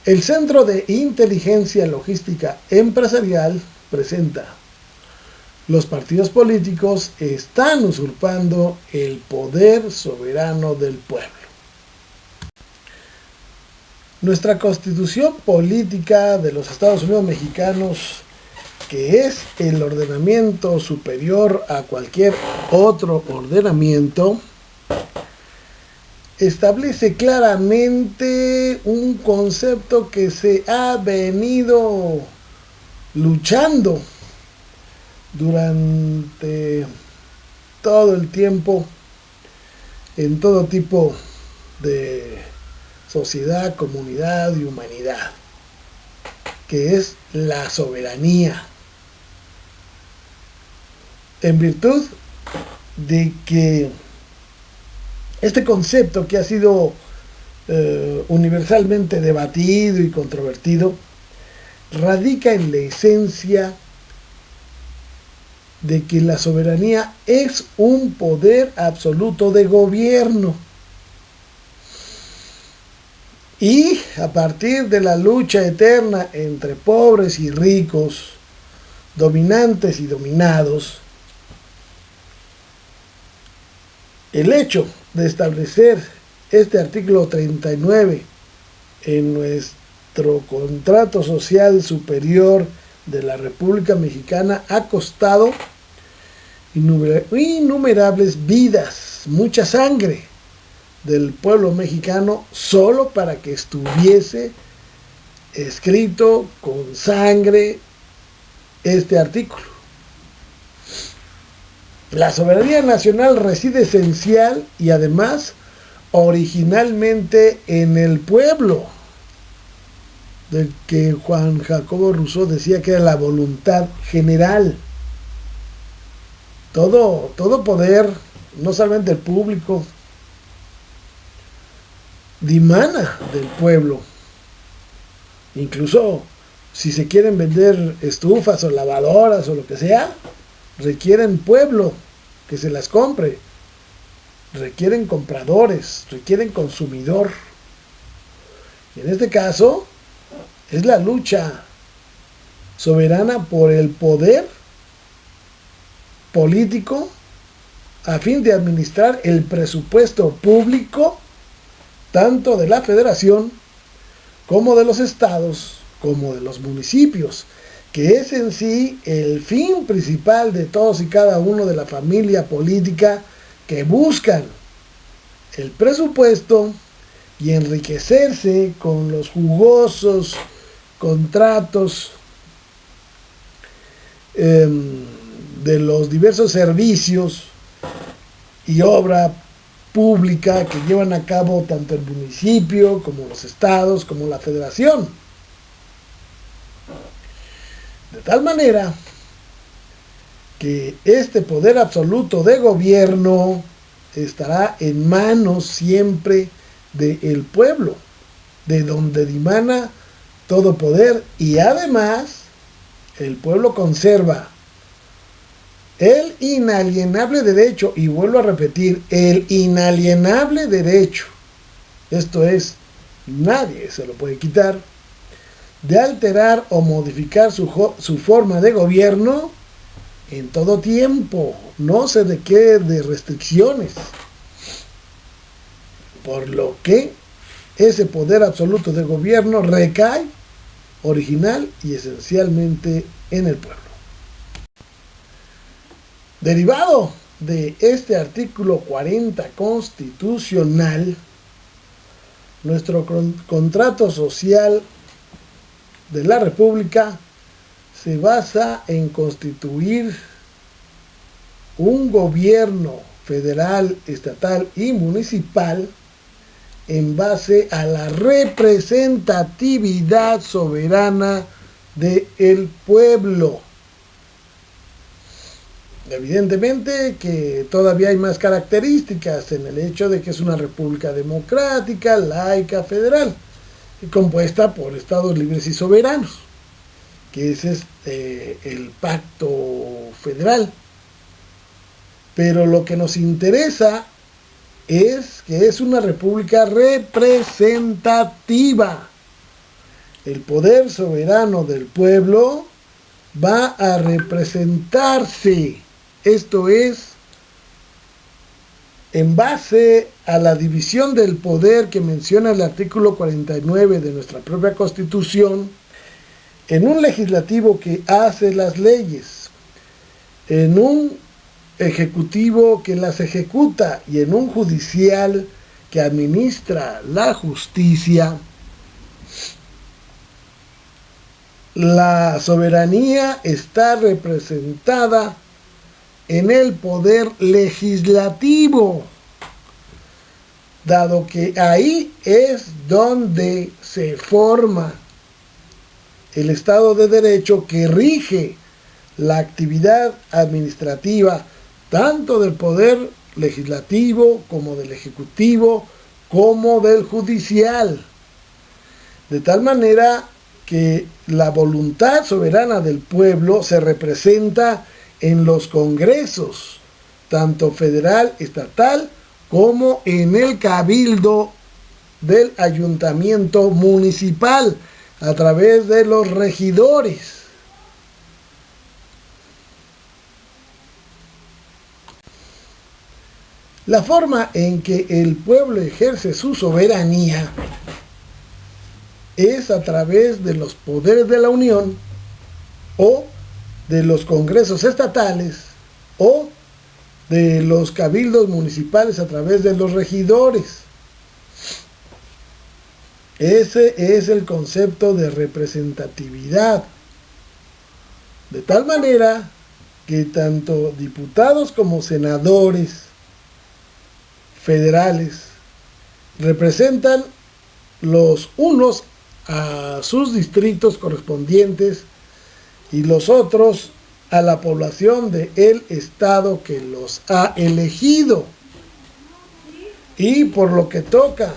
El Centro de Inteligencia Logística Empresarial presenta: los partidos políticos están usurpando el poder soberano del pueblo. Nuestra Constitución Política de los Estados Unidos Mexicanos, que es el ordenamiento superior a cualquier otro ordenamiento, establece claramente un concepto que se ha venido luchando durante todo el tiempo en todo tipo de sociedad, comunidad y humanidad, que es la soberanía. En virtud de que este concepto, que ha sido universalmente debatido y controvertido, radica en la esencia de que la soberanía es un poder absoluto de gobierno. Y a partir de la lucha eterna entre pobres y ricos, dominantes y dominados, el hecho de establecer este artículo 39 en nuestro contrato social superior de la República Mexicana ha costado innumerables vidas, mucha sangre del pueblo mexicano, solo para que estuviese escrito con sangre este artículo. La soberanía nacional reside esencial y además originalmente en el pueblo, del que Juan Jacobo Rousseau decía que era la voluntad general. Todo poder, no solamente el público, dimana del pueblo. Incluso si se quieren vender estufas o lavadoras o lo que sea, requieren pueblo que se las compre, requieren compradores, requieren consumidor. Y en este caso es la lucha soberana por el poder político a fin de administrar el presupuesto público, tanto de la federación como de los estados, como de los municipios, que es en sí el fin principal de todos y cada uno de la familia política, que buscan el presupuesto y enriquecerse con los jugosos contratos de los diversos servicios y obra pública que llevan a cabo tanto el municipio como los estados como la federación. De tal manera que este poder absoluto de gobierno estará en manos siempre del pueblo, de donde dimana todo poder, y además el pueblo conserva el inalienable derecho, y vuelvo a repetir, el inalienable derecho, esto es, nadie se lo puede quitar, de alterar o modificar su forma de gobierno en todo tiempo, no se requiere de restricciones, por lo que ese poder absoluto de gobierno recae original y esencialmente en el pueblo. Derivado de este artículo 40 constitucional, nuestro contrato social de la República se basa en constituir un gobierno federal, estatal y municipal en base a la representatividad soberana del pueblo. Evidentemente que todavía hay más características en el hecho de que es una república democrática, laica, federal, y compuesta por estados libres y soberanos, que ese es el pacto federal. Pero lo que nos interesa es que es una república representativa, el poder soberano del pueblo va a representarse, esto es, en base a la división del poder que menciona el artículo 49 de nuestra propia Constitución, en un legislativo que hace las leyes, en un ejecutivo que las ejecuta y en un judicial que administra la justicia. La soberanía está representada en el poder legislativo, dado que ahí es donde se forma el Estado de Derecho que rige la actividad administrativa tanto del poder legislativo como del ejecutivo como del judicial, de tal manera que la voluntad soberana del pueblo se representa en los congresos, tanto federal, estatal, como en el cabildo del ayuntamiento municipal, a través de los regidores. La forma en que el pueblo ejerce su soberanía es a través de los poderes de la Unión o de los congresos estatales o de los cabildos municipales a través de los regidores. Ese es el concepto de representatividad. De tal manera que tanto diputados como senadores federales representan los unos a sus distritos correspondientes y los otros a la población del estado que los ha elegido. Y por lo que toca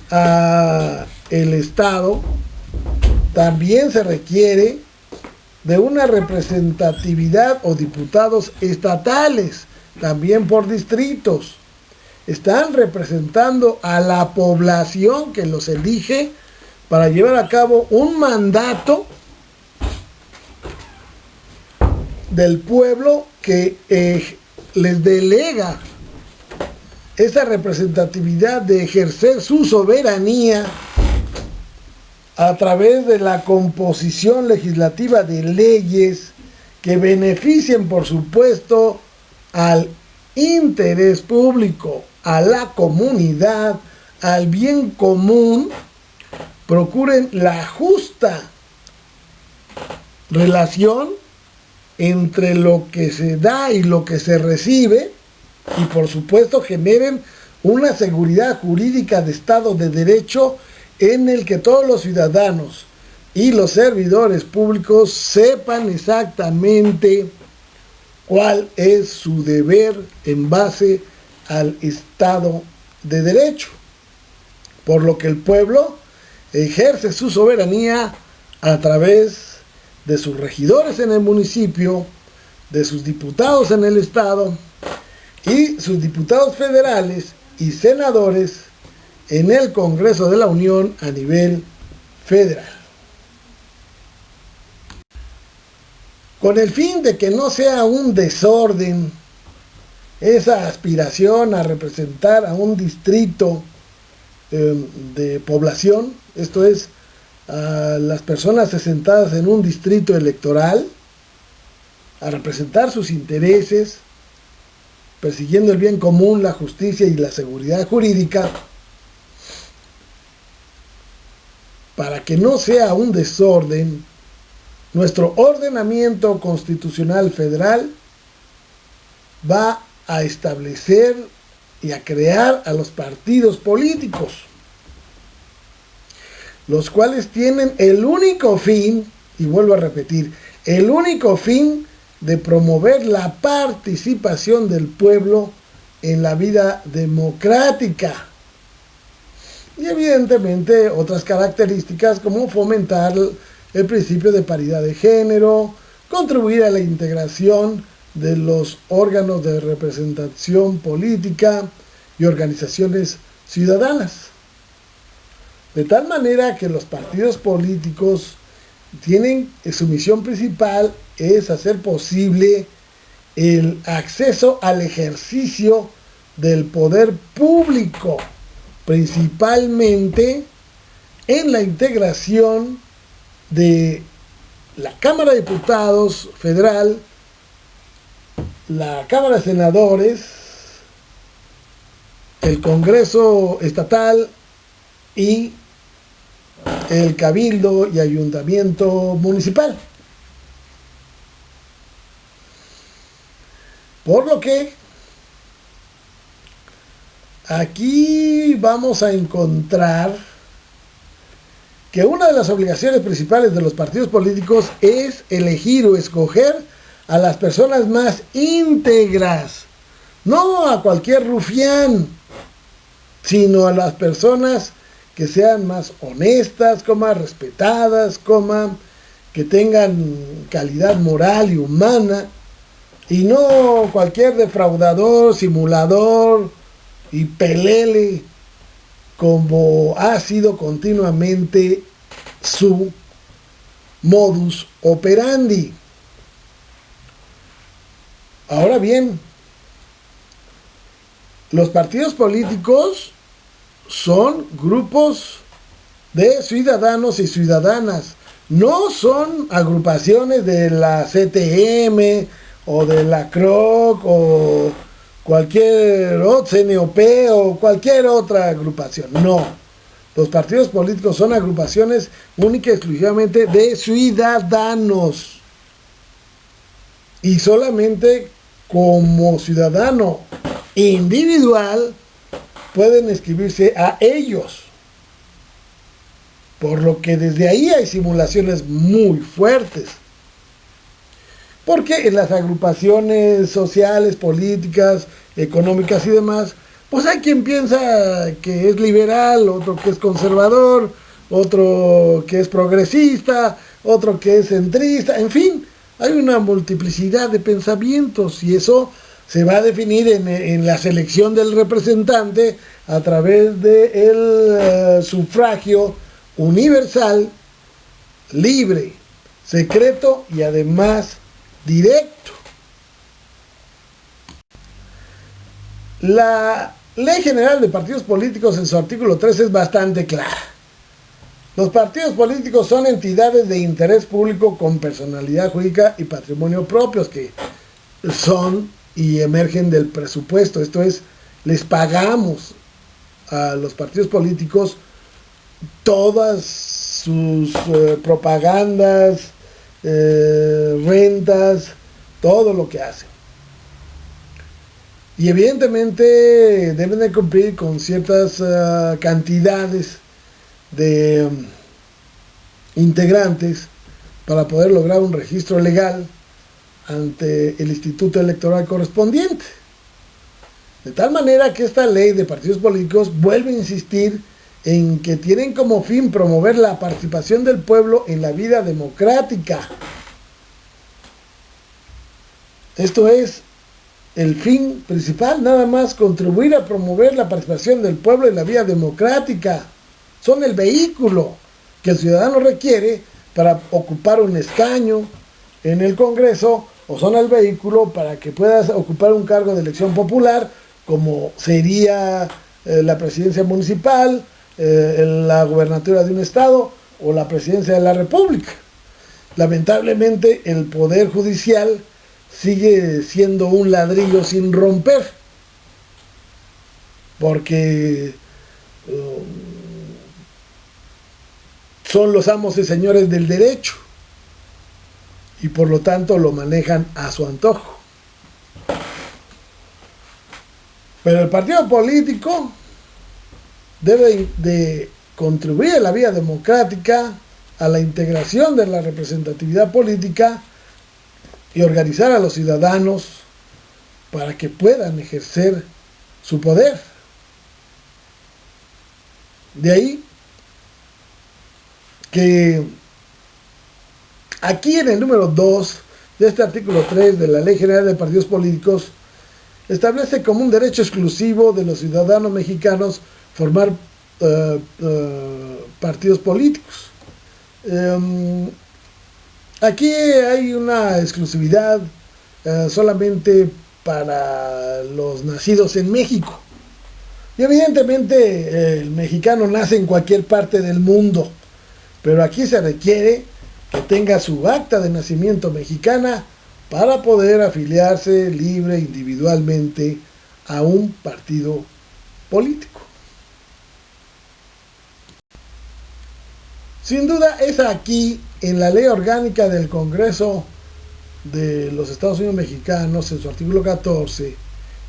a el estado, también se requiere de una representatividad o diputados estatales, también por distritos. Están representando a la población que los elige para llevar a cabo un mandato del pueblo que les delega esa representatividad de ejercer su soberanía a través de la composición legislativa de leyes que beneficien, por supuesto, al interés público, a la comunidad, al bien común, procuren la justa relación entre lo que se da y lo que se recibe, y por supuesto generen una seguridad jurídica de Estado de Derecho en el que todos los ciudadanos y los servidores públicos sepan exactamente cuál es su deber en base al Estado de Derecho, por lo que el pueblo ejerce su soberanía a través de sus regidores en el municipio, de sus diputados en el estado y sus diputados federales y senadores en el Congreso de la Unión a nivel federal. Con el fin de que no sea un desorden esa aspiración a representar a un distrito de población, esto es, a las personas asentadas en un distrito electoral, a representar sus intereses, persiguiendo el bien común, la justicia y la seguridad jurídica, para que no sea un desorden, nuestro ordenamiento constitucional federal va a establecer y a crear a los partidos políticos, los cuales tienen el único fin, y vuelvo a repetir, el único fin de promover la participación del pueblo en la vida democrática. Y evidentemente otras características como fomentar el principio de paridad de género, contribuir a la integración de los órganos de representación política y organizaciones ciudadanas. De tal manera que los partidos políticos tienen, su misión principal es hacer posible el acceso al ejercicio del poder público, principalmente en la integración de la Cámara de Diputados Federal, la Cámara de Senadores, el Congreso Estatal y el Cabildo y Ayuntamiento Municipal. Por lo que aquí vamos a encontrar que una de las obligaciones principales de los partidos políticos es elegir o escoger a las personas más íntegras, no a cualquier rufián, sino a las personas que sean más honestas, respetadas, que tengan calidad moral y humana, y no cualquier defraudador, simulador y pelele, como ha sido continuamente su modus operandi. Ahora bien, los partidos políticos son grupos de ciudadanos y ciudadanas, no son agrupaciones de la CTM o de la CROC o cualquier otro CNOP o cualquier otra agrupación. No, los partidos políticos son agrupaciones única y exclusivamente de ciudadanos, y solamente como ciudadano individual pueden inscribirse a ellos, por lo que desde ahí hay simulaciones muy fuertes, porque en las agrupaciones sociales, políticas, económicas y demás, pues hay quien piensa que es liberal, otro que es conservador, otro que es progresista, otro que es centrista, en fin, hay una multiplicidad de pensamientos, y eso se va a definir en la selección del representante a través del sufragio universal, libre, secreto y además directo. La Ley General de Partidos Políticos en su artículo 3 es bastante clara. Los partidos políticos son entidades de interés público con personalidad jurídica y patrimonio propios, que son y emergen del presupuesto. Esto es, les pagamos a los partidos políticos todas sus propagandas, rentas, todo lo que hacen. Y evidentemente deben de cumplir con ciertas cantidades de integrantes para poder lograr un registro legal ante el Instituto Electoral correspondiente. De tal manera que esta ley de partidos políticos vuelve a insistir en que tienen como fin promover la participación del pueblo en la vida democrática. Esto es el fin principal, nada más, contribuir a promover la participación del pueblo en la vida democrática. Son el vehículo que el ciudadano requiere para ocupar un escaño en el Congreso, o son el vehículo para que puedas ocupar un cargo de elección popular, como sería la presidencia municipal, la gubernatura de un estado o la presidencia de la República. Lamentablemente el Poder Judicial sigue siendo un ladrillo sin romper, porque son los amos y señores del derecho, y por lo tanto lo manejan a su antojo. Pero el partido político debe de contribuir a la vida democrática, a la integración de la representatividad política y organizar a los ciudadanos para que puedan ejercer su poder. De ahí que aquí en el número 2 de este artículo 3 de la Ley General de Partidos Políticos establece como un derecho exclusivo de los ciudadanos mexicanos formar partidos políticos. Aquí hay una exclusividad solamente para los nacidos en México. Y evidentemente el mexicano nace en cualquier parte del mundo, pero aquí se requiere que tenga su acta de nacimiento mexicana para poder afiliarse libre individualmente a un partido político. Sin duda es aquí, en la ley orgánica del Congreso de los Estados Unidos Mexicanos, en su artículo 14,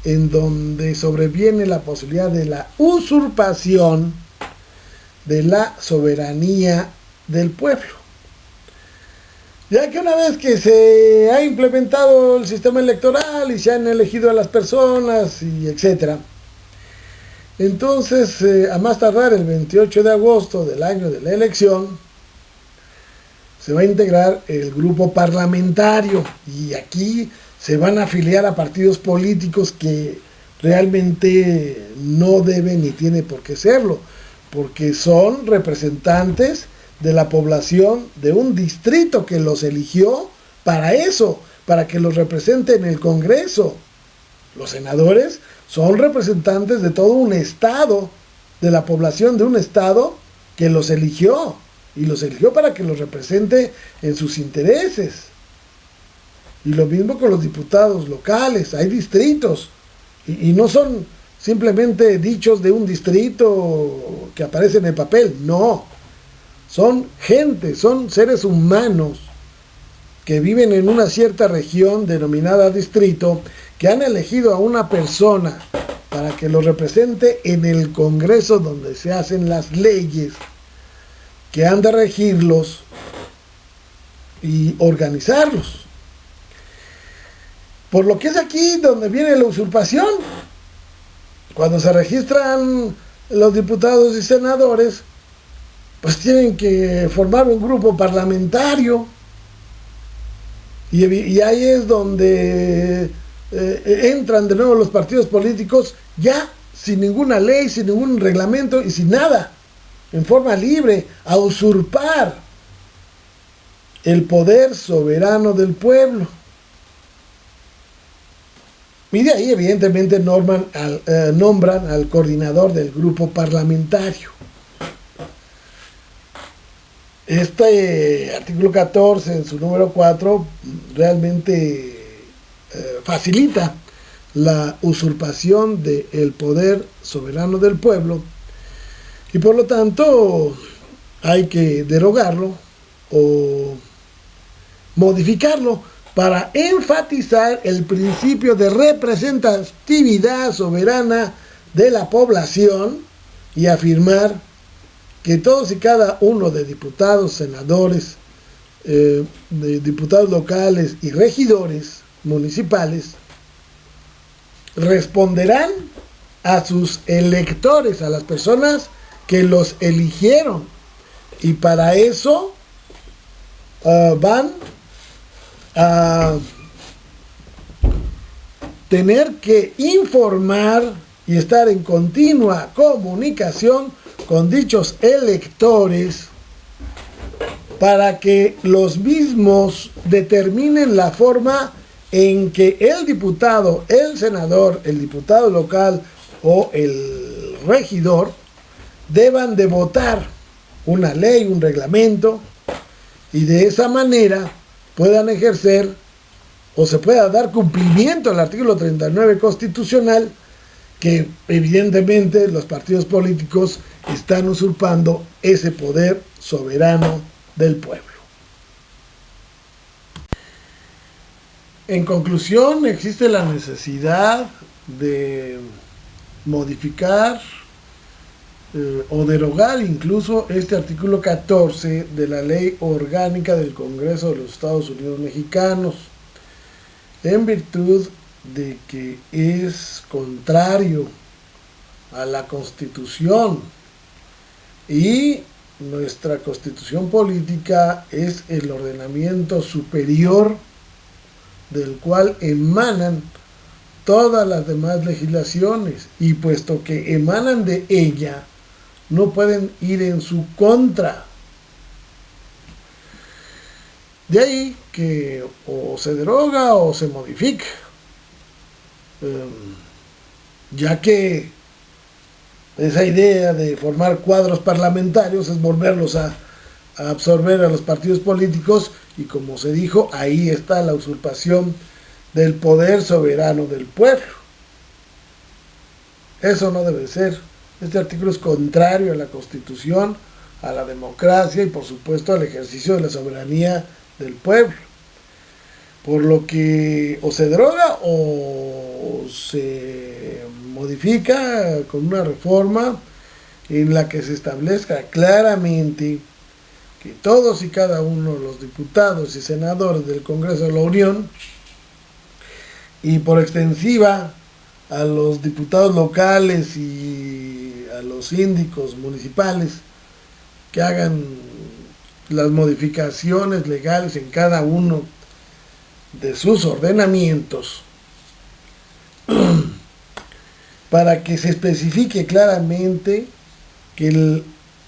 en donde sobreviene la posibilidad de la usurpación de la soberanía del pueblo. Ya que una vez que se ha implementado el sistema electoral y se han elegido a las personas y etcétera, entonces a más tardar el 28 de agosto del año de la elección se va a integrar el grupo parlamentario y aquí se van a afiliar a partidos políticos que realmente no deben ni tiene por qué serlo, porque son representantes de la población de un distrito que los eligió para eso, para que los represente en el Congreso. Los senadores son representantes de todo un estado, de la población de un estado que los eligió, y los eligió para que los represente en sus intereses. Y lo mismo con los diputados locales, hay distritos, y no son simplemente dichos de un distrito que aparece en el papel, no. Son gente, son seres humanos que viven en una cierta región denominada distrito, que han elegido a una persona para que los represente en el Congreso donde se hacen las leyes que han de regirlos y organizarlos. Por lo que es aquí donde viene la usurpación. Cuando se registran los diputados y senadores, pues tienen que formar un grupo parlamentario. Y ahí es donde entran de nuevo los partidos políticos, ya sin ninguna ley, sin ningún reglamento y sin nada, en forma libre, a usurpar el poder soberano del pueblo. Y de ahí evidentemente nombran al coordinador del grupo parlamentario. Este artículo 14, en su número 4, realmente facilita la usurpación del poder soberano del pueblo y por lo tanto hay que derogarlo o modificarlo para enfatizar el principio de representatividad soberana de la población y afirmar que todos y cada uno de diputados, senadores, de diputados locales y regidores municipales responderán a sus electores, a las personas que los eligieron, y para eso van a tener que informar y estar en continua comunicación con dichos electores para que los mismos determinen la forma en que el diputado, el senador, el diputado local o el regidor deban de votar una ley, un reglamento, y de esa manera puedan ejercer o se pueda dar cumplimiento al artículo 39 constitucional, que evidentemente los partidos políticos están usurpando ese poder soberano del pueblo. En conclusión, existe la necesidad de modificar o derogar incluso este artículo 14 de la Ley Orgánica del Congreso de los Estados Unidos Mexicanos, en virtud de que es contrario a la Constitución, y nuestra Constitución política es el ordenamiento superior del cual emanan todas las demás legislaciones, y puesto que emanan de ella, no pueden ir en su contra. De ahí que o se deroga o se modifica, ya que esa idea de formar cuadros parlamentarios es volverlos a absorber a los partidos políticos, y como se dijo, ahí está la usurpación del poder soberano del pueblo. Eso no debe ser. Este artículo es contrario a la Constitución, a la democracia y por supuesto al ejercicio de la soberanía del pueblo. Por lo que o se deroga o se modifica con una reforma en la que se establezca claramente que todos y cada uno de los diputados y senadores del Congreso de la Unión, y por extensiva a los diputados locales y a los síndicos municipales, que hagan las modificaciones legales en cada uno de sus ordenamientos para que se especifique claramente que el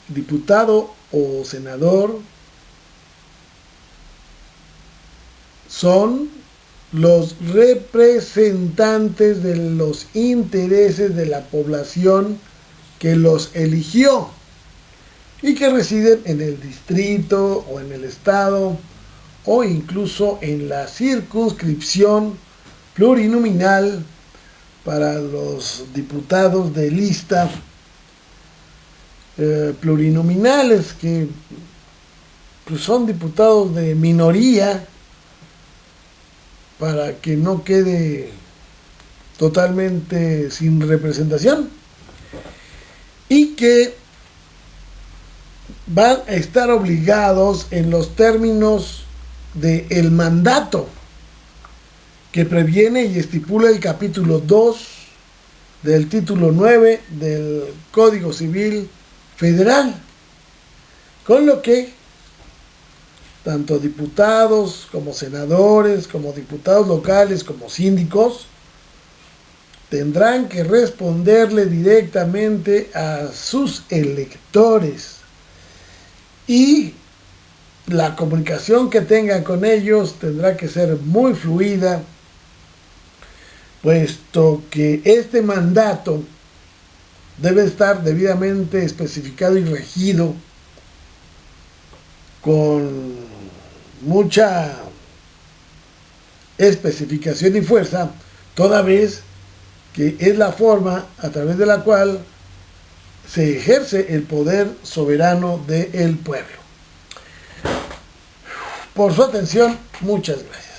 diputado o senador son los representantes de los intereses de la población que los eligió y que residen en el distrito o en el estado o incluso en la circunscripción plurinominal para los diputados de lista plurinominales, que pues, son diputados de minoría, para que no quede totalmente sin representación, y que van a estar obligados en los términos del mandato que previene y estipula el capítulo 2 del título 9 del Código Civil Federal, con lo que tanto diputados como senadores, como diputados locales, como síndicos, tendrán que responderle directamente a sus electores, y la comunicación que tengan con ellos tendrá que ser muy fluida, puesto que este mandato debe estar debidamente especificado y regido con mucha especificación y fuerza, toda vez que es la forma a través de la cual se ejerce el poder soberano del pueblo. Por su atención, muchas gracias.